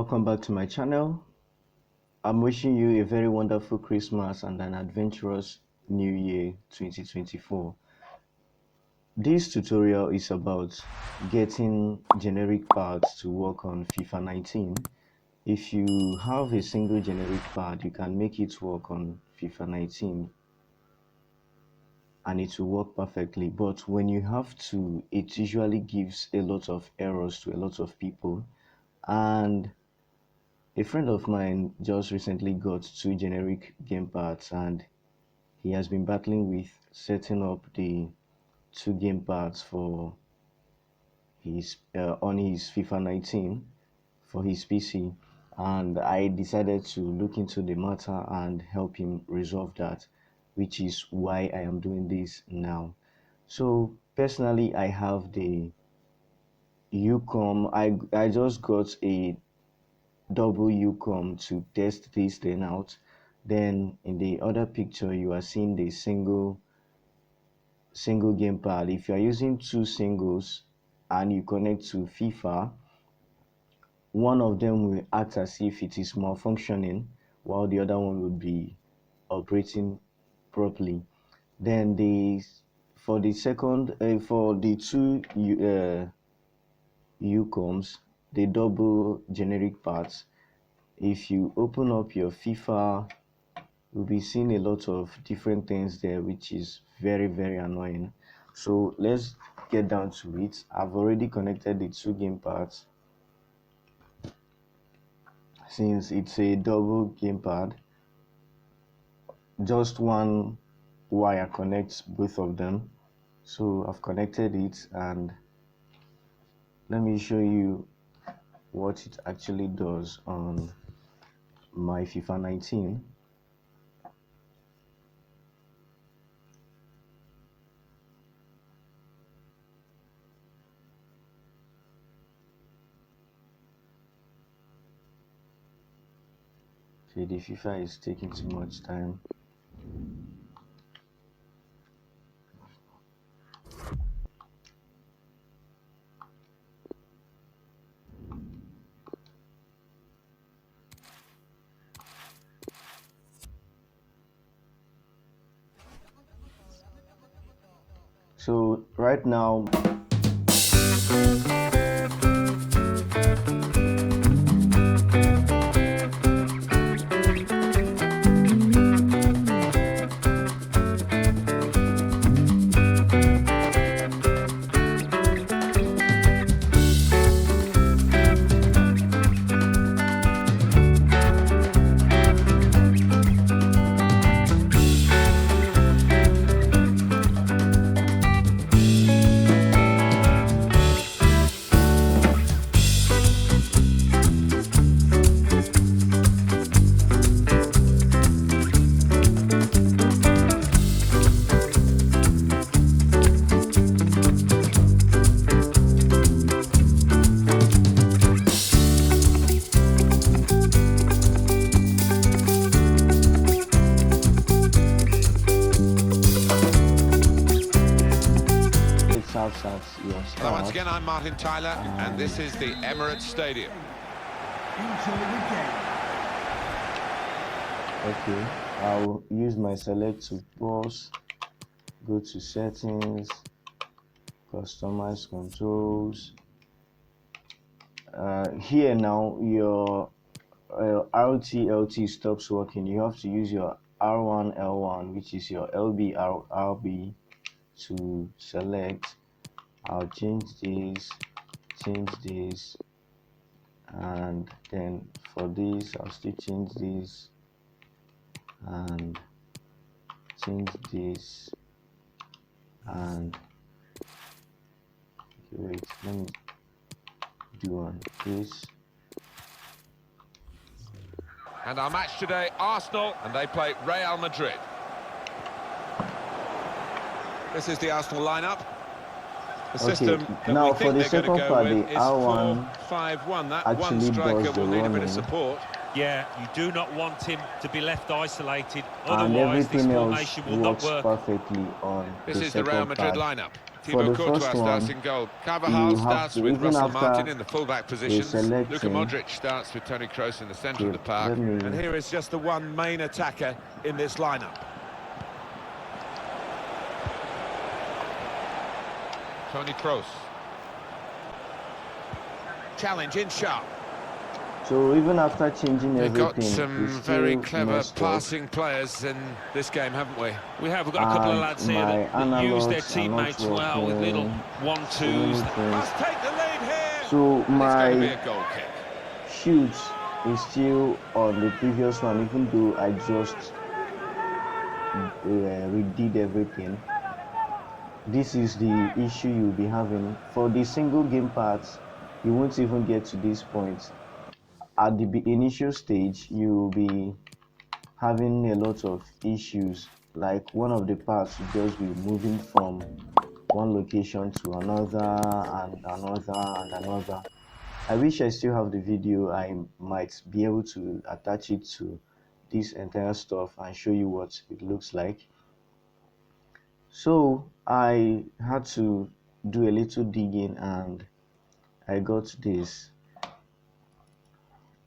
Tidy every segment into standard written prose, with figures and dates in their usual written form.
welcome back to my channel. I'm wishing you a very wonderful Christmas and an adventurous New Year 2024. This tutorial is about getting generic pads to work on FIFA 19. If you have a single generic pad, you can make it work on FIFA 19 and it will work perfectly. But when you have to, it usually gives a lot of errors to a lot of people. And a friend of mine just recently got 2 generic gamepads and he has been battling with setting up the 2 gamepads for his on his FIFA 19 for his PC, and I decided to look into the matter and help him resolve that, which is why I am doing this now. So personally, I have the UCOM. I just got a double UCOM to test this thing out. Then in the other picture you are seeing the single gamepad. If you are using 2 singles and you connect to FIFA, one of them will act as if it is malfunctioning while the other one will be operating properly. Then for the 2 UCOMs, the double generic parts, if you open up your FIFA, you'll be seeing a lot of different things there, which is very annoying. So let's get down to it. I've already connected the 2 gamepads. Since it's a double gamepad, just one wire connects both of them. So I've connected it, and let me show you what it actually does on my FIFA 19. Okay, the FIFA is taking too much time. So right now, Hello, once again, I'm Martin Tyler, and this is the Emirates Stadium. okay, I'll use my select to pause, go to settings, customize controls. Here now your RTLT stops working. You have to use your R1 L1, which is your LB RB, to select. I'll change this, and then for this I'll still change this and change this, and okay, wait, let me do on this. And our match today, Arsenal, and they play Real Madrid. This is the Arsenal lineup. The system that now we for think the they're going to second go part, with the is R1 4-5-1. That one actually striker does the will need a bit running. of support. Yeah, you do not want him to be left isolated. and Otherwise, this everything else formation will not works work. perfectly on This the is the Real second Madrid part. lineup. for the Thibaut first Courtois starts one, in goal. you Carvajal have starts to, with even Russell Martin after in the full-back the positions. Luka selection, Modric starts with Toni Kroos in the centre of okay, the park. let me, And here is just the one main attacker in this lineup. Toni Kroos. Challenge in sharp. so even after changing We've got everything, it's some very still clever messed up, passing players in this game, haven't we? We have. We've got a couple of and lads here my that use their analogs are not teammates well with little working, so one-twos. many things. Must take the lead here. So And it's going to be my a goal kick. shoot is still on the previous one, even though I just redid everything. This is the issue you'll be having for the single game parts. You won't even get to this point. At the initial stage, you'll be having a lot of issues, like one of the parts will just be moving from one location to another and another and another. I wish I still have the video. I might be able to attach it to this entire stuff and show you what it looks like. So I had to do a little digging and I got this.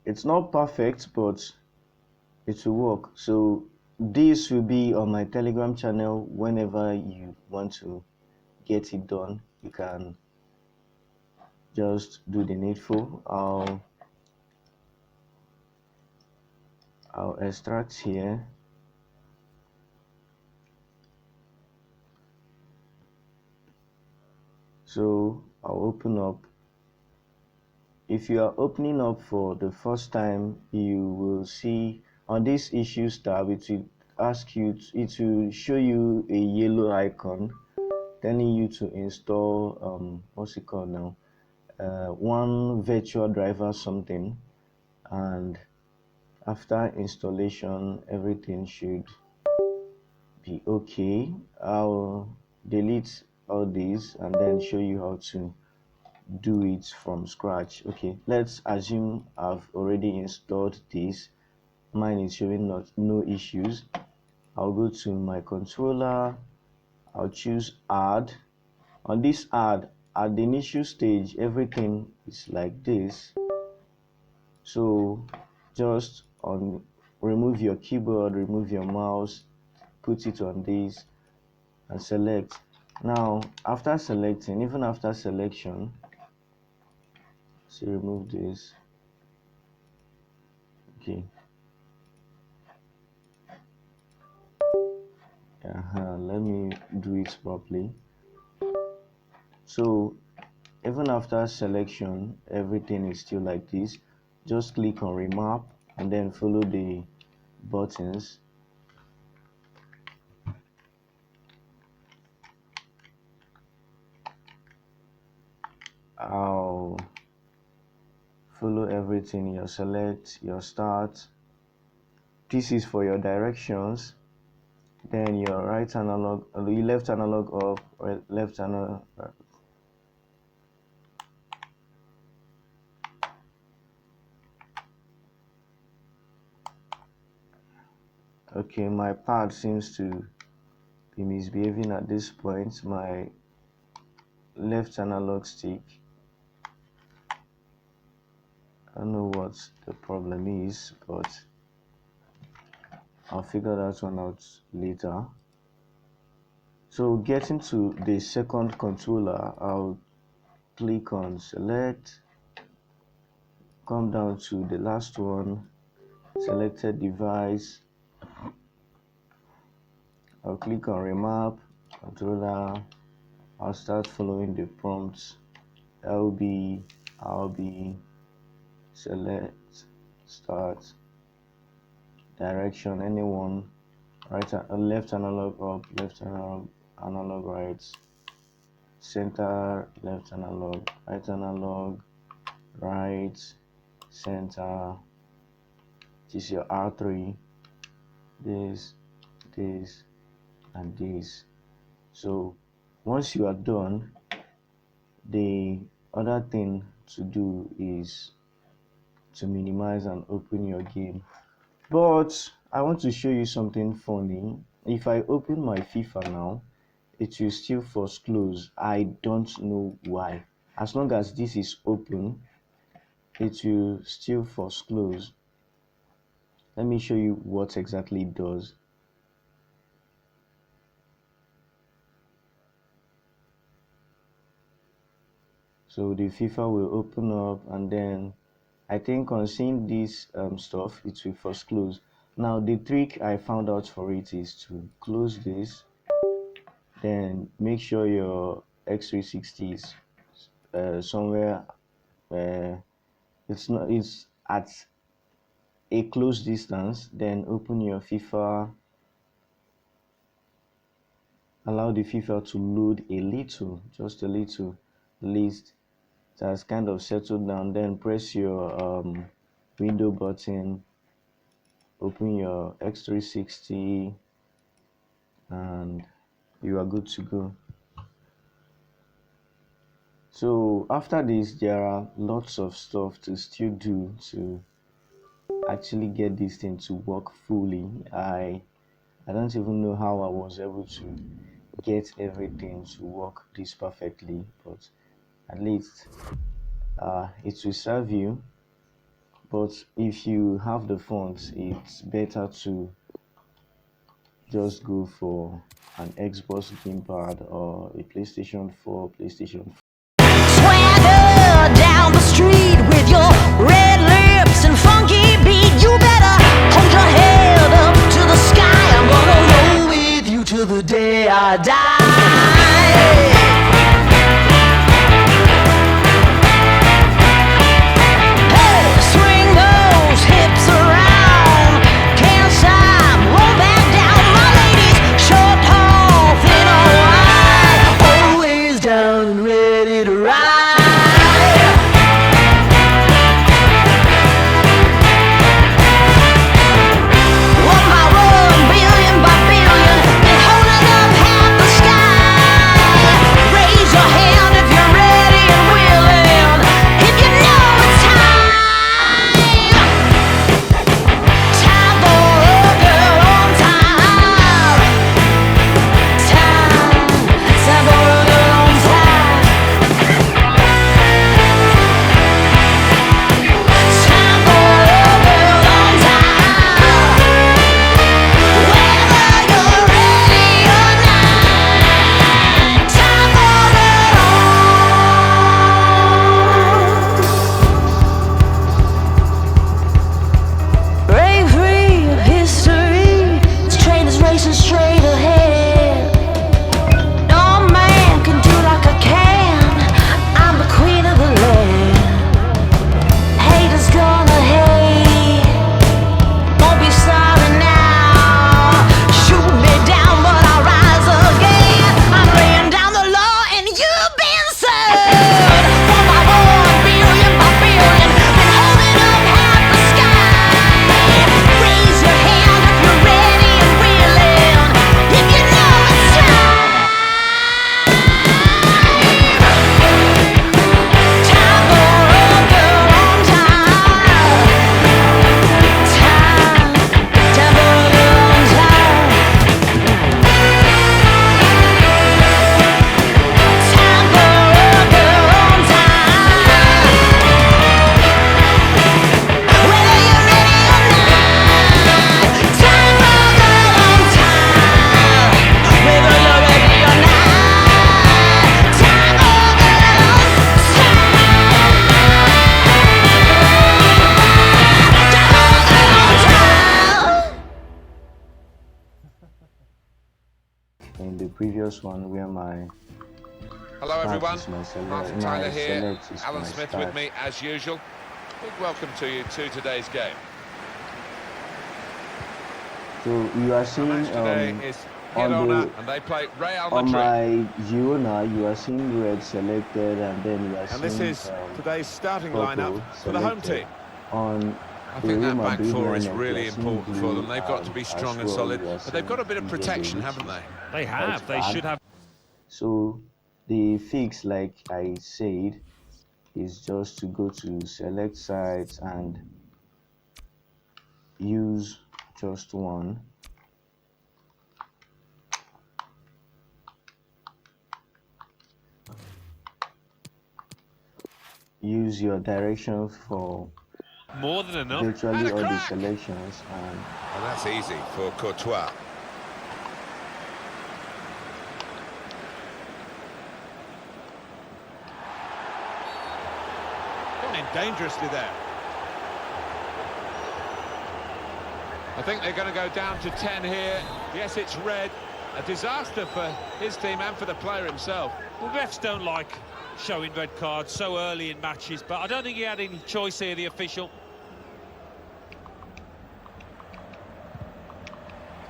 It's not perfect, but it will work. So this will be on my Telegram channel. Whenever you want to get it done, you can just do the needful. I'll extract here. So I'll open up. If you are opening up for the first time, you will see on this issues tab, it will ask you, it will show you a yellow icon telling you to install what's it called now, one virtual driver something, and after installation everything should be okay. I'll delete all these and then show you how to do it from scratch. Okay, let's assume I've already installed this. Mine is showing no issues. I'll go to my controller. I'll choose add. On this add, at the initial stage, everything is like this. So just on remove your keyboard, remove your mouse, put it on this and select. Now after selecting, even after selection, so remove this. Okay. Let me do it properly. So even after selection, everything is still like this. Just click on remap and then follow the buttons. I'll follow everything. Your select, your start. This is for your directions. Then your right analog, your left analog up, or left analog. Okay, my pad seems to be misbehaving at this point. My left analog stick, I don't know what the problem is, but I'll figure that one out later. So getting to the second controller, I'll click on select, come down to the last one, selected device. I'll click on remap controller. I'll start following the prompts. LB, RB, select, start, direction, anyone, right, left analog up, left analog right, center, left analog, right, center. This is your R3, this, and this. So once you are done, the other thing to do is to minimize and open your game. But I want to show you something funny. If I open my FIFA now, it will still force close. I don't know why. As long as this is open, it will still force close. Let me show you what exactly it does. So the FIFA will open up, and then I think on seeing this stuff, it will first close. Now the trick I found out for it is to close this, then make sure your X360 is somewhere it's at a close distance. Then open your FIFA, allow the FIFA to load a little, just a little, least it has kind of settled down. Then press your window button, open your X360, and you are good to go. So after this, there are lots of stuff to still do to actually get this thing to work fully. I don't even know how I was able to get everything to work this perfectly, but at least it will serve you. But if you have the funds, it's better to just go for an Xbox gamepad or a PlayStation 4, PlayStation. Swagger down the street with your red lips and funky beat. You better hold your head up to the sky. I'm gonna roll with you till the day I die. Swing those hips around, can't stop, roll back down. My ladies, short, tall, thin or wide, always down and ready to ride. One by one, billion by billion, been holding up half the sky. Raise your hand if you're ready and willing, if you know it's time. Time for a girl on time. Time for a girl on time. Time for a girl on time. Whether you're ready or not. Time for it all. Break free of history. This train is racing straight ahead. No man can do like I can. I'm the queen of the land. Haters gonna hate. Won't be sorry now. Shoot me down, but I'll rise again. I'm laying down the law, and you've been served. One by one, billion by billion, been holding up half the sky. Raise your hand if you're ready and willing, if you know it's time. Time for a girl on time. Time for a girl on time. Time for a girl on time. Whether you're ready or not. Time for a girl on time. Whether you're ready or not. Time for a girl on time. In the previous one, where my Hello start everyone, is my select, Martin Tyler my here, select is Alan my Smith start. with me as usual. Big welcome to you to today's game. So you are Our seeing match today is on Girona the and they play Real on Madrid. my Girona, you are seeing red selected, and then you are And this seeing is today's starting purple lineup for the home selected. team. On I the think Real that back Madrid four is lineup, you really are seeing important for blue, them. They've got to be and strong as and well solid, you are but they've got a bit of seeing protection, yellow, haven't which they? is They quite have. They bad. should have. So the fix, like I said, is just to go to select sites and use just one. use your direction for More than enough. And virtually a all the crack! selections, And that's easy for Courtois. Gone in dangerously there. I think they're going to go down to 10 here. Yes, it's red. A disaster for his team and for the player himself. Well, refs don't like showing red cards so early in matches, but I don't think he had any choice here, the official.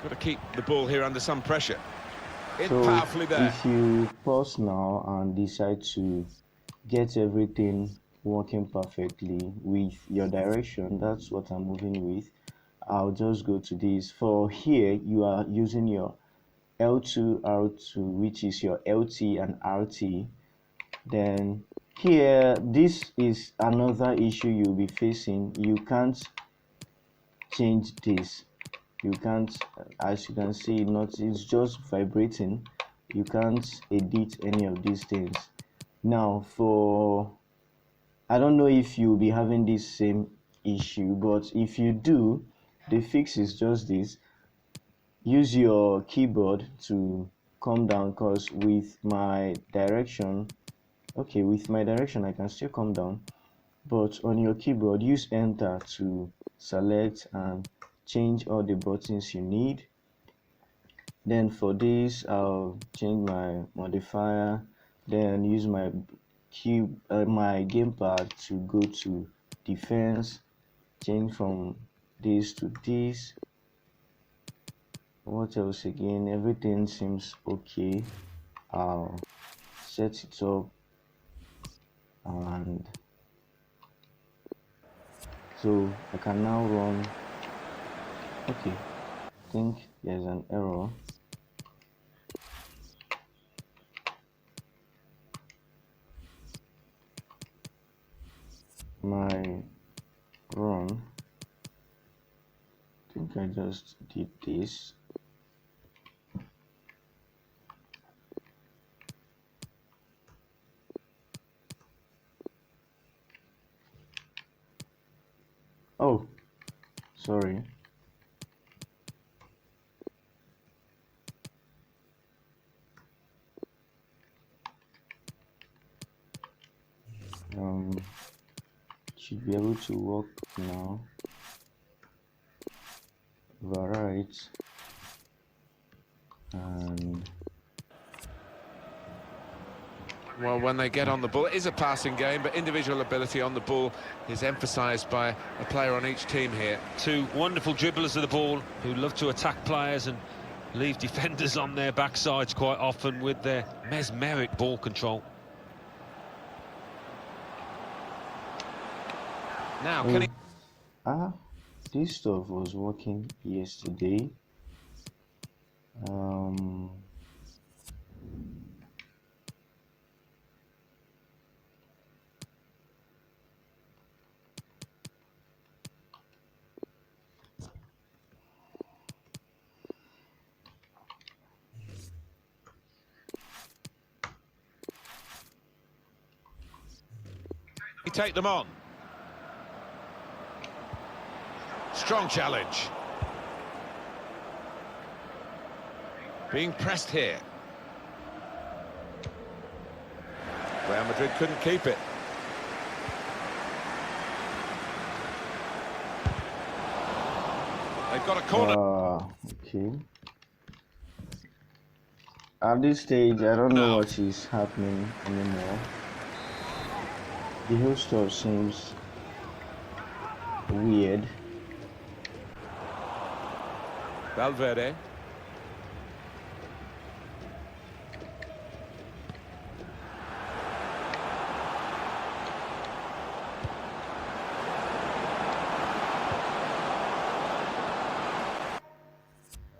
Got to keep the ball here under some pressure. In so powerfully there. if you pause now and decide to get everything working perfectly with your direction, that's what I'm moving with. I'll just go to this. For here, you are using your L2, R2, which is your LT and RT. Then here, this is another issue you'll be facing. You can't change this. You can't, as you can see, it's just vibrating. You can't edit any of these things. Now, I don't know if you'll be having this same issue, but if you do, the fix is just this. Use your keyboard to come down, because with my direction, okay, with my direction I can still come down, but on your keyboard use enter to select and change all the buttons you need. Then for this I'll change my modifier, then use my my gamepad to go to defense, change from this to this. What else again? Everything seems okay. I'll set it up, and so I can now run. Okay, I think there's an error. My run, I think I just did this. Oh, sorry. Should be able to work now. Right. And Well, when they get on the ball, it is a passing game, but individual ability on the ball is emphasised by a player on each team here. Two wonderful dribblers of the ball who love to attack players and leave defenders on their backsides quite often with their mesmeric ball control. Now, can he... This stuff was working yesterday. He take them on? Strong challenge. Being pressed here. Real Madrid couldn't keep it. They've got a corner. Okay. At this stage, I don't know what is happening anymore. The whole stuff seems weird. Valverde.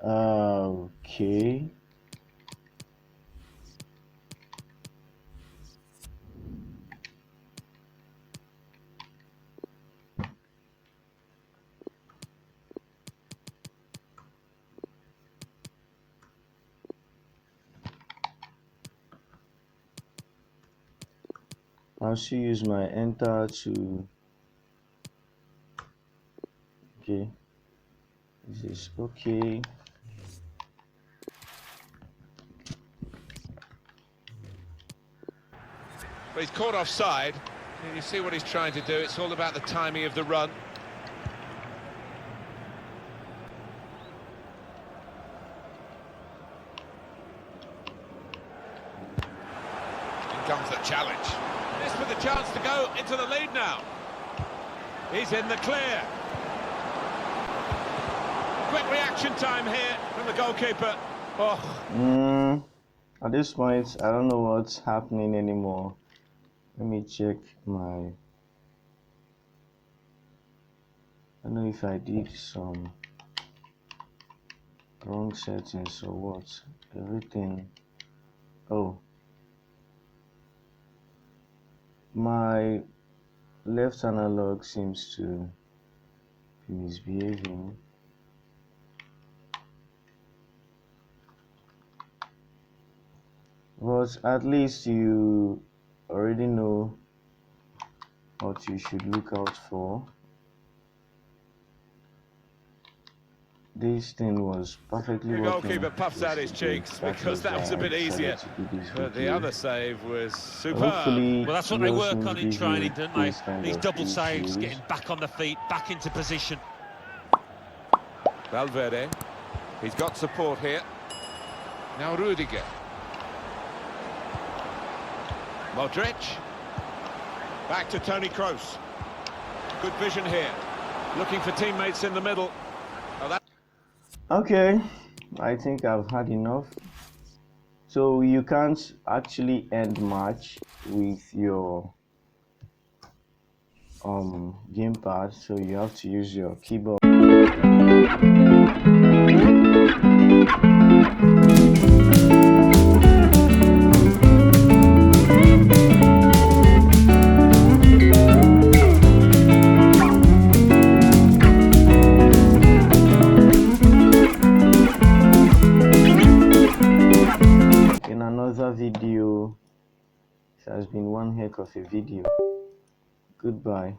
Okay. I'll still use my enter to. Okay, this is okay. But he's caught offside. You see what he's trying to do. It's all about the timing of the run. In comes the challenge. This with a chance to go into the lead now. He's in the clear. Quick reaction time here from the goalkeeper. Oh. At this point, I don't know what's happening anymore. Let me check my. I don't know if I did some wrong settings or what. Everything. Oh. My left analog seems to be misbehaving. But at least you already know what you should look out for. This thing was perfectly The working. goalkeeper puffs out his cheeks because that was a bit easier. But the other save was superb. Hopefully, Well, that's what they work on in give training, you don't they? this kind These of double saves, issues. getting back on the feet, back into position. Valverde. He's got support here. Now Rudiger. Modric. Back to Toni Kroos. Good vision here. Looking for teammates in the middle. Oh, that... Okay, I think I've had enough. So you can't actually end match with your gamepad, so you have to use your keyboard. In another video, it has been one heck of a video. Goodbye.